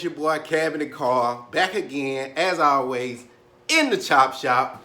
it's your boy Cabinet Carl, back again, as always, in the chop shop.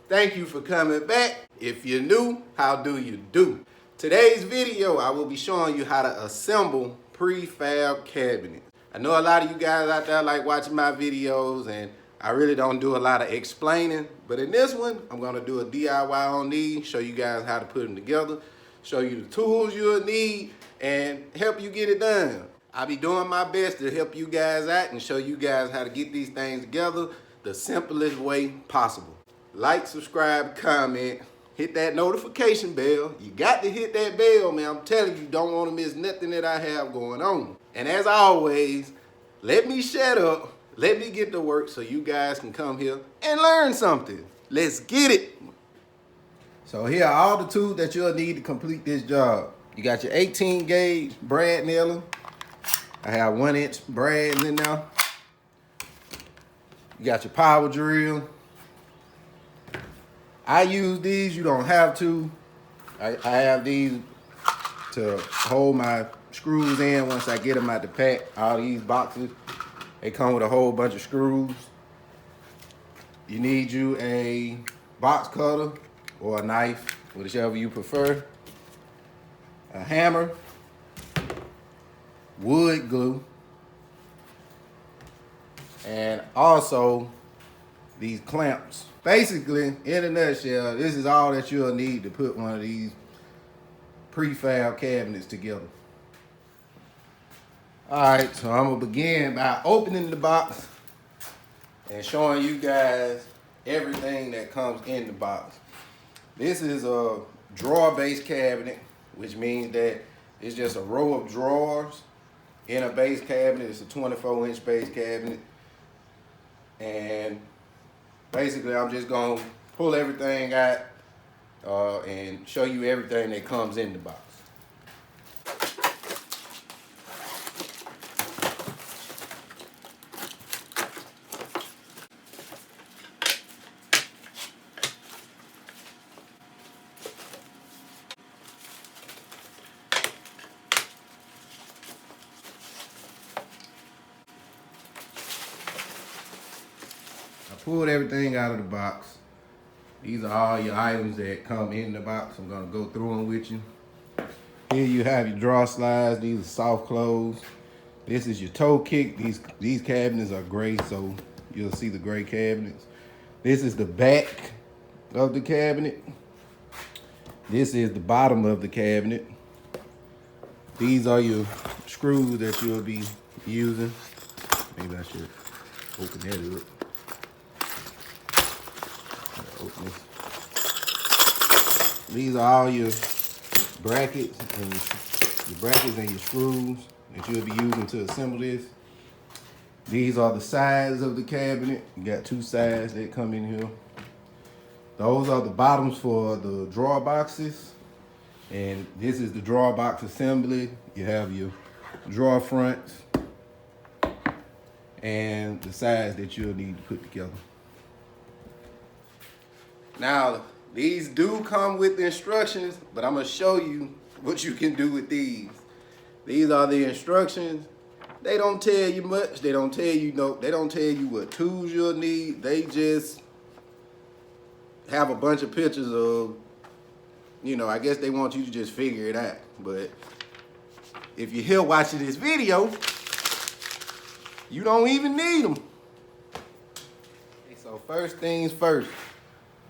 Thank you for coming back. If you're new, how do you do? Today's video, I will be showing you how to assemble prefab cabinets. I know a lot of you guys out there like watching my videos, and I really don't do a lot of explaining, but in this one, I'm gonna do a DIY on these, show you guys how to put them together, show you the tools you'll need, and help you get it done. I'll be doing my best to help you guys out and show you guys how to get these things together the simplest way possible. Like, subscribe, comment, hit that notification bell. You got to hit that bell, man. I'm telling you, don't want to miss nothing that I have going on. And as always, let me shut up, let me get to work so you guys can come here and learn something. Let's get it. So here are all the tools that you'll need to complete this job. You got your 18 gauge brad nailer. I have 1-inch brads in there. You got your power drill. I use these, you don't have to. I have these to hold my screws in once I get them out the pack. All these boxes, they come with a whole bunch of screws. You need you a box cutter or a knife, whichever you prefer. A hammer. Wood glue, and also these clamps. Basically, in a nutshell, this is all that you'll need to put one of these prefab cabinets together. All right, so I'm gonna begin by opening the box and showing you guys everything that comes in the box. This is a drawer-based cabinet, which means that it's just a row of drawers in a base cabinet. It's a 24-inch base cabinet. And basically, I'm just gonna pull everything out and show you everything that comes in the box. Pulled everything out of the box. These are all your items that come in the box. I'm gonna go through them with you. Here you have your drawer slides. These are soft close. This is your toe kick. These cabinets are gray, so you'll see the gray cabinets. This is the back of the cabinet. This is the bottom of the cabinet. These are your screws that you'll be using. Maybe I should open that up. These are all your brackets and your screws that you'll be using to assemble this. These are the sides of the cabinet. You got two sides that come in here. Those are the bottoms for the drawer boxes. And this is the drawer box assembly. You have your drawer fronts and the sides that you'll need to put together. Now, these do come with instructions, but I'm gonna show you what you can do with these. These are the instructions. They don't tell you much. They don't tell you they don't tell you what tools you'll need. They just have a bunch of pictures of, I guess they want you to just figure it out. But if you're here watching this video, you don't even need them. Okay, so first things first.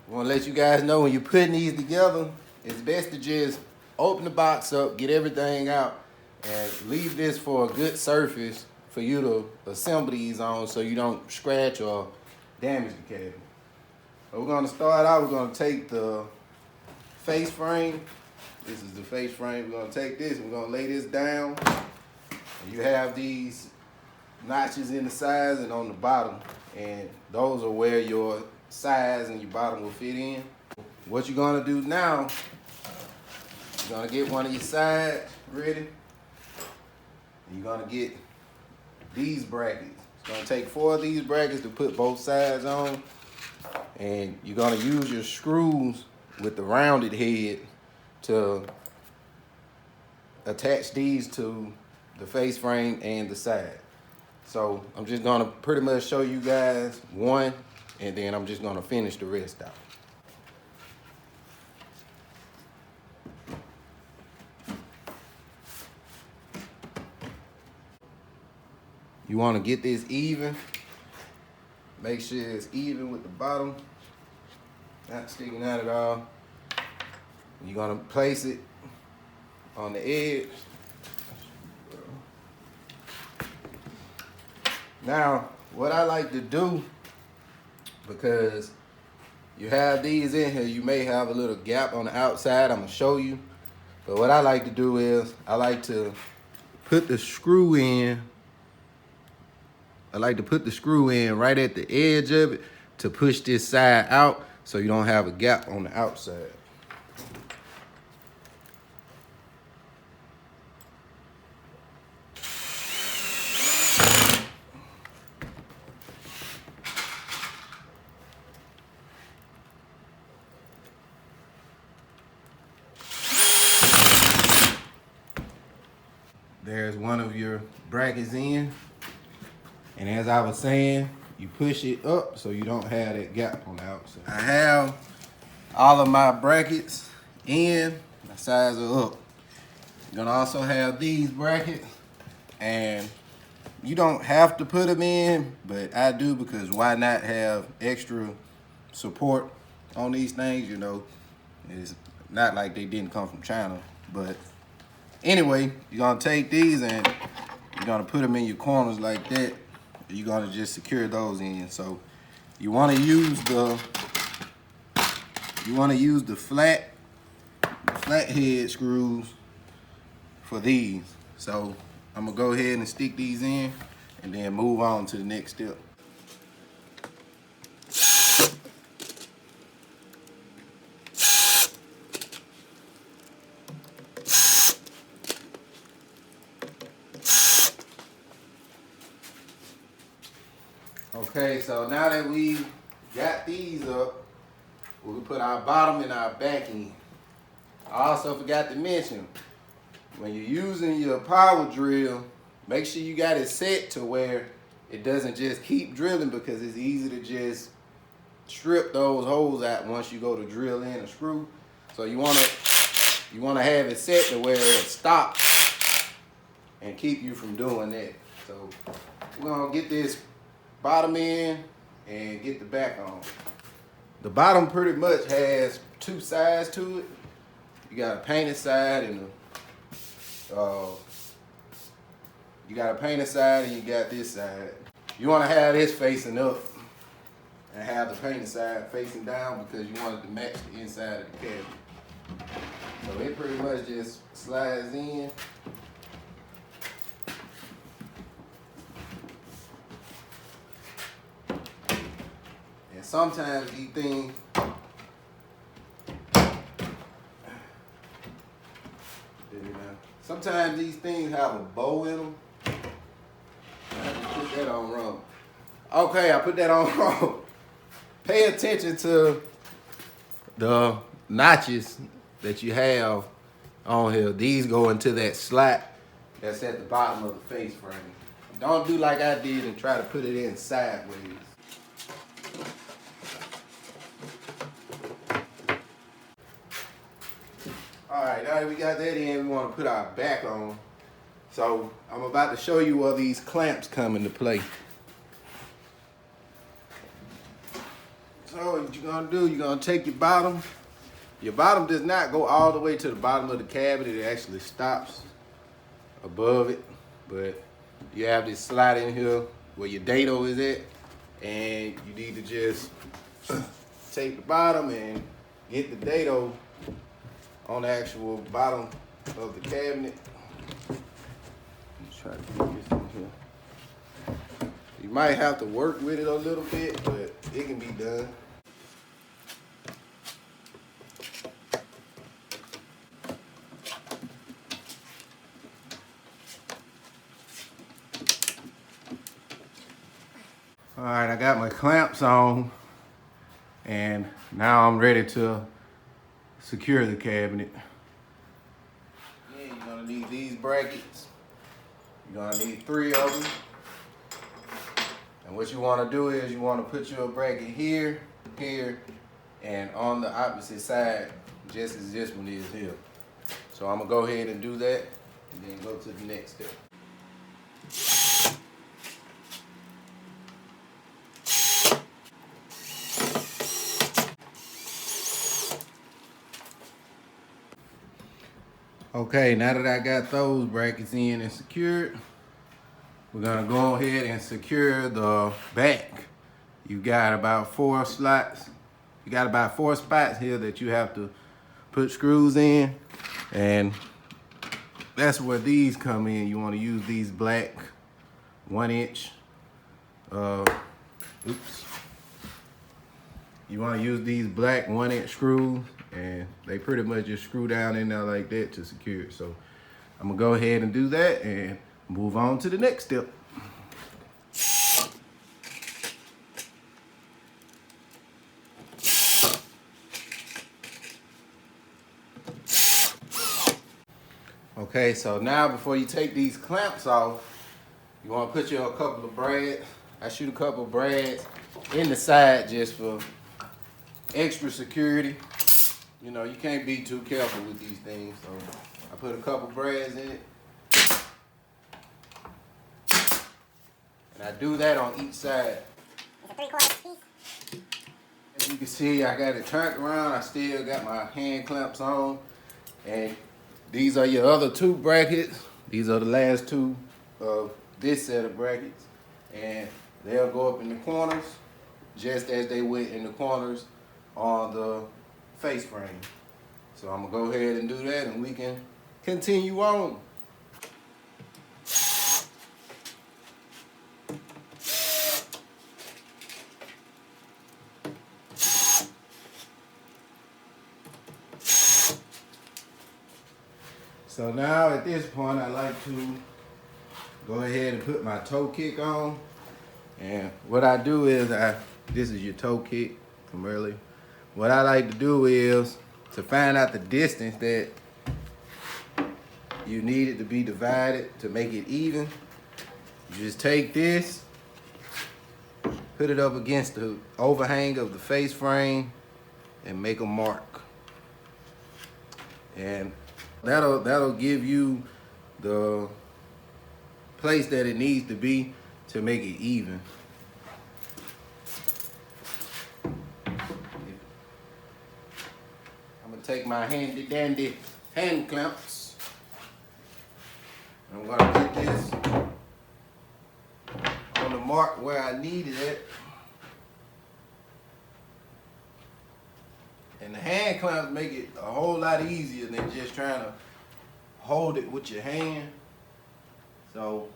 I want to let you guys know when you're putting these together, it's best to just open the box up, get everything out, and leave this for a good surface for you to assemble these on so you don't scratch or damage the cabinet. So we're going to start out, we're going to take the face frame. This is the face frame. We're going to take this, we're going to lay this down. And you have these notches in the sides and on the bottom, and those are where your sides and your bottom will fit in. What you're gonna do now, you're gonna get one of your sides ready. You're gonna get these brackets. It's gonna take 4 of these brackets to put both sides on. And you're gonna use your screws with the rounded head to attach these to the face frame and the side. So I'm just gonna pretty much show you guys one, and then I'm just gonna finish the rest out. You wanna get this even. Make sure it's even with the bottom, not sticking out at all. You're gonna place it on the edge. Now, what I like to do, because you have these in here, you may have a little gap on the outside, I'm gonna show you. But what I like to do is, I like to put the screw in. I like to put the screw in right at the edge of it to push this side out so you don't have a gap on the outside. There's one of your brackets in. And as I was saying, you push it up so you don't have that gap on the outside. I have all of my brackets in, my sides are up. You're gonna also have these brackets, and you don't have to put them in, but I do, because why not have extra support on these things, you know? It's not like they didn't come from China, but anyway, you're gonna take these and you're gonna put them in your corners like that. You're gonna just secure those in. So you wanna use the flat head screws for these. So I'm gonna go ahead and stick these in and then move on to the next step. Okay, so now that we got these up, we'll put our bottom and our back in. I also forgot to mention, when you're using your power drill, make sure you got it set to where it doesn't just keep drilling, because it's easy to just strip those holes out once you go to drill in a screw. So you wanna have it set to where it stops and keep you from doing that. So we're gonna get this bottom in and get the back on. The bottom pretty much has two sides to it. You got a painted side and you got this side. You want to have this facing up and have the painted side facing down, because you want it to match the inside of the cabinet. So it pretty much just slides in. And sometimes these things, have a bow in them. I just put that on wrong. Okay, I put that on wrong. Pay attention to the notches that you have on here. These go into that slot that's at the bottom of the face frame. Don't do like I did and try to put it in sideways. All right, now that we got that in, we want to put our back on. So I'm about to show you where these clamps come into play. So what you're gonna do, you're gonna take your bottom. Your bottom does not go all the way to the bottom of the cabinet. It actually stops above it. But you have this slot in here where your dado is at. And you need to just take the bottom and get the dado on the actual bottom of the cabinet. Let's try to get this in here. You might have to work with it a little bit, but it can be done. All right, I got my clamps on, and now I'm ready to secure the cabinet. Yeah, you're gonna need these brackets. You're gonna need 3 of them. what you want to do is you want to put your bracket here, here, and on the opposite side, just as this one is here. So I'm gonna go ahead and do that, and then go to the next step. Okay, now that I got those brackets in and secured, we're gonna go ahead and secure the back. You got about 4 slots. You got about 4 spots here that you have to put screws in, and that's where these come in. You wanna use these black 1-inch, You wanna use these black 1-inch screws, and they pretty much just screw down in there like that to secure it. So I'm gonna go ahead and do that and move on to the next step. Okay, so now before you take these clamps off, you want to put your couple of brads. I shoot a couple of brads in the side just for extra security. You know, you can't be too careful with these things. So I put a couple brads in it. And I do that on each side. It's a 3/4 piece. As you can see, I got it turned around. I still got my hand clamps on. And these are your other 2 brackets. These are the last 2 of this set of brackets. And they'll go up in the corners just as they went in the corners on the face frame. So I'm gonna go ahead and do that, and we can continue on. So now at this point, I like to go ahead and put my toe kick on. And what I do is, this is your toe kick from earlier. What I like to do is to find out the distance that you need it to be divided to make it even. You just take this, put it up against the overhang of the face frame, and make a mark. And that'll give you the place that it needs to be to make it even. I'm gonna take my handy dandy hand clamps. I'm gonna get this on the mark where I need it at. And the hand clamps make it a whole lot easier than just trying to hold it with your hand. So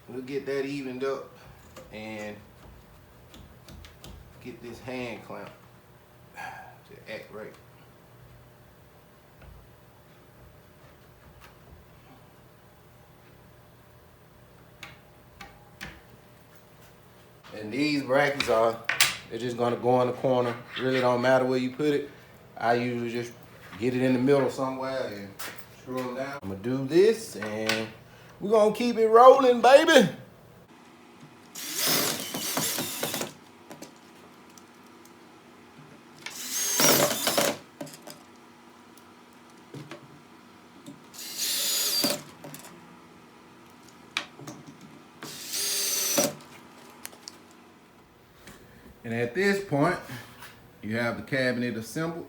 we'll get that evened up and get this hand clamp to act right. And these brackets they're just gonna go in the corner. Really don't matter where you put it. I usually just get it in the middle somewhere and screw them down. I'm gonna do this and we're gonna keep it rolling, baby. And at this point, you have the cabinet assembled.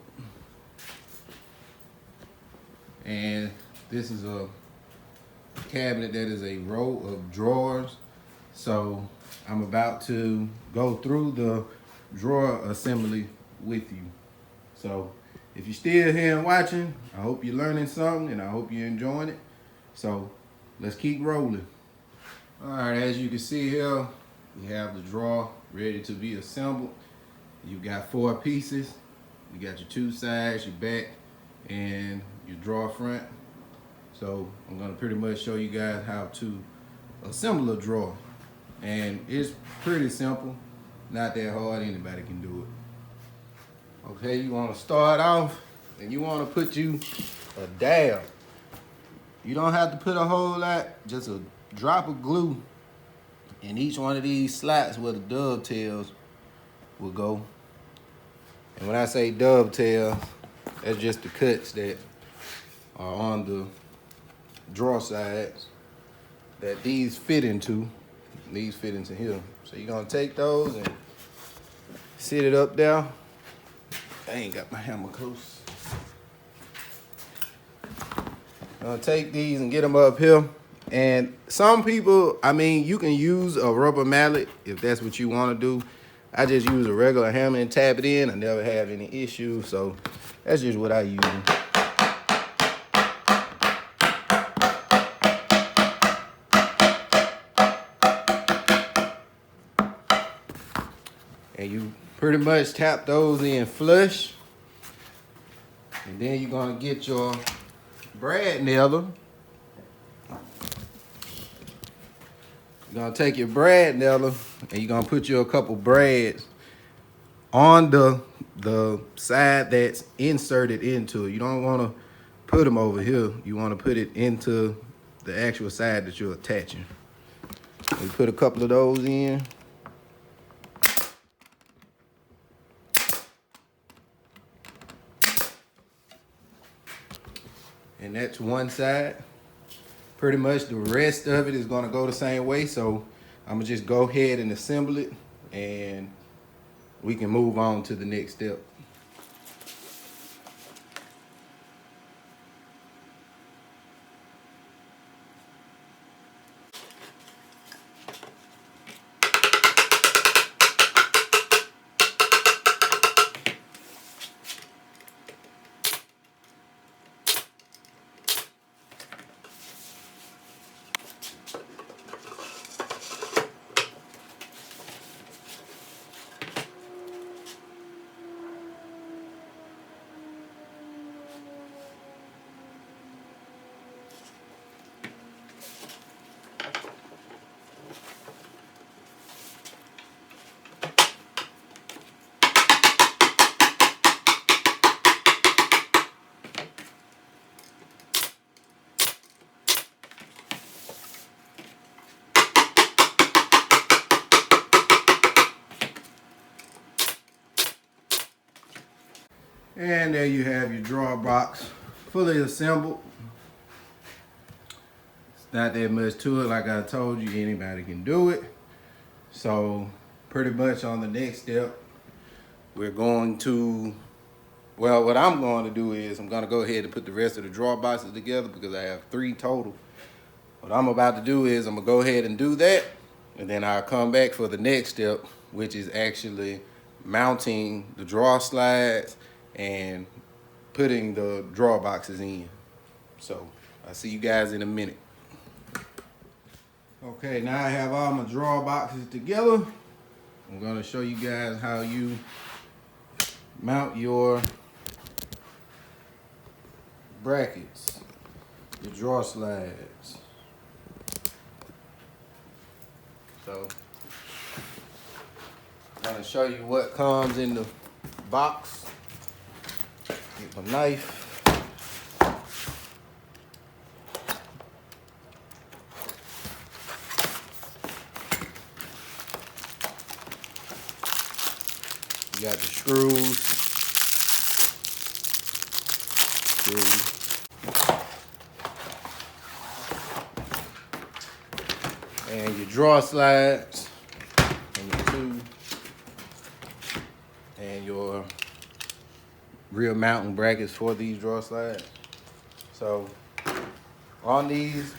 And this is a cabinet that is a row of drawers. So I'm about to go through the drawer assembly with you. So if you're still here and watching, I hope you're learning something and I hope you're enjoying it. So let's keep rolling. All right, as you can see here, we have the drawer ready to be assembled. You've got 4 pieces. You got your 2 sides, your back, and your drawer front. So I'm gonna pretty much show you guys how to assemble a drawer. And it's pretty simple, not that hard, anybody can do it. Okay, you wanna start off and you wanna put you a dab. You don't have to put a whole lot, just a drop of glue in each one of these slots where the dovetails will go. And when I say dovetail, that's just the cuts that are on the drawer sides that these fit into. These fit into here. So you're gonna take those and sit it up there. I ain't got my hammer close. Gonna take these and get them up here. And some people, I mean, you can use a rubber mallet if that's what you want to do. I just use a regular hammer and tap it in. I never have any issues, so that's just what I use. And you pretty much tap those in flush. And then you're gonna get your brad nailer. You're gonna take your brad nailer and you're gonna put you a couple brads on the side that's inserted into it. You don't wanna put them over here. You wanna put it into the actual side that you're attaching. You put a couple of those in. And that's one side. Pretty much the rest of it is gonna go the same way. So I'm gonna just go ahead and assemble it and we can move on to the next step. And there you have your drawer box fully assembled. It's not that much to it. Like I told you, anybody can do it. So pretty much on the next step, we're going to, well, what I'm going to do is I'm going to go ahead and put the rest of the drawer boxes together because I have 3 total. What I'm about to do is I'm going to go ahead and do that. And then I'll come back for the next step, which is actually mounting the drawer slides and putting the drawer boxes in. So I'll see you guys in a minute. Okay, now I have all my drawer boxes together. I'm gonna show you guys how you mount your brackets, your drawer slides. So I'm gonna show you what comes in the box. Get my knife. You got the screws. And your drawer slides. And your 2. And your real mounting brackets for these drawer slides. So on these,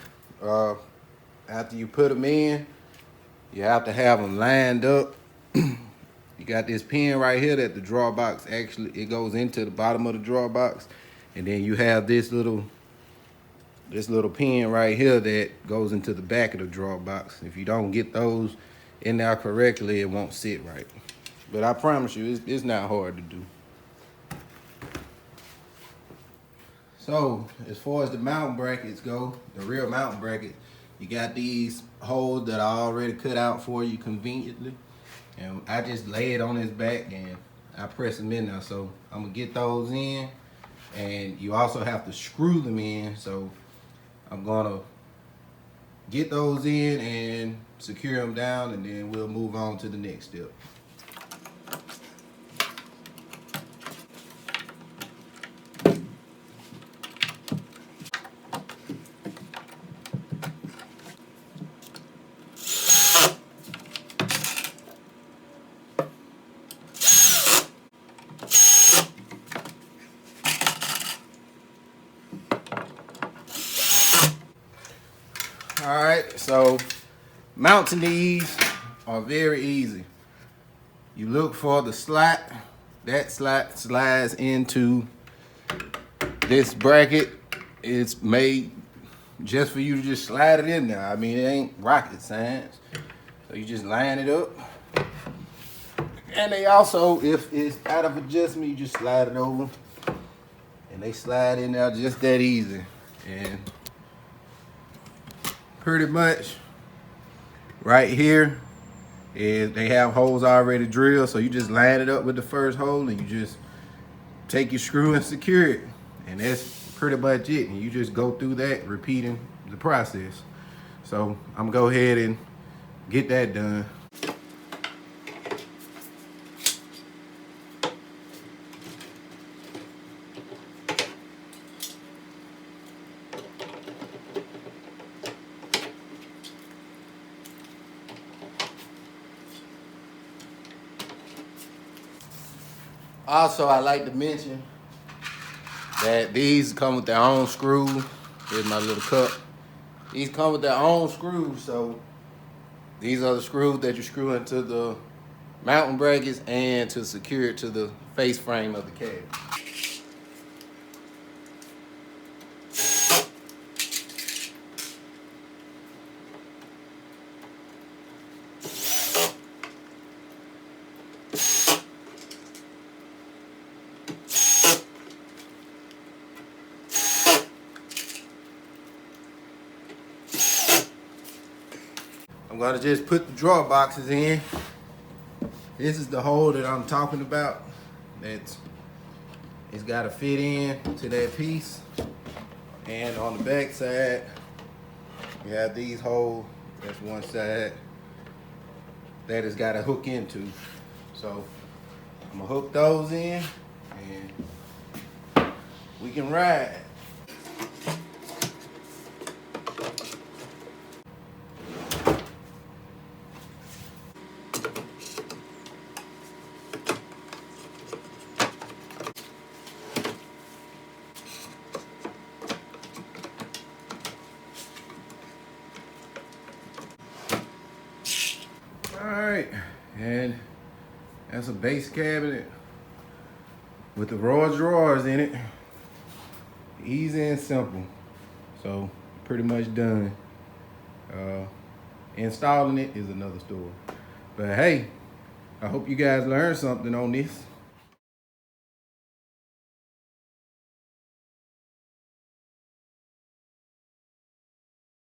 after you put them in, you have to have them lined up. You got this pin right here that the drawer box actually, it goes into the bottom of the drawer box. And then you have this little pin right here that goes into the back of the drawer box. If you don't get those in there correctly, it won't sit right. But I promise you, it's not hard to do. So as far as the mounting brackets go, the real mounting bracket, you got these holes that I already cut out for you conveniently. And I just lay it on his back and I press them in there. So I'm gonna get those in, and you also have to screw them in. So I'm gonna get those in and secure them down, and then we'll move on to the next step. All right, so mounting these are very easy. You look for the slot. That slot slides into this bracket. It's made just for you to just slide it in there. I mean, it ain't rocket science. So you just line it up. And they also, if it's out of adjustment, you just slide it over. And they slide in there just that easy. And pretty much right here is they have holes already drilled, so you just line it up with the first hole and you just take your screw and secure it, and that's pretty much it. And you just go through that, repeating the process. So I'm gonna go ahead and get that done. Also, I like to mention that these come with their own screw. Here's my little cup. These come with their own screws, so these are the screws that you screw into the mounting brackets and to secure it to the face frame of the cab. I'm gonna just put the drawer boxes in. This is the hole that I'm talking about. It's gotta fit in to that piece. And on the back side, you have these holes. That's one side that it's gotta hook into. So I'm gonna hook those in and we can ride. Alright, and that's a base cabinet with the raw drawers in it. Easy and simple. So pretty much done. Installing it is another story. But hey, I hope you guys learned something on this.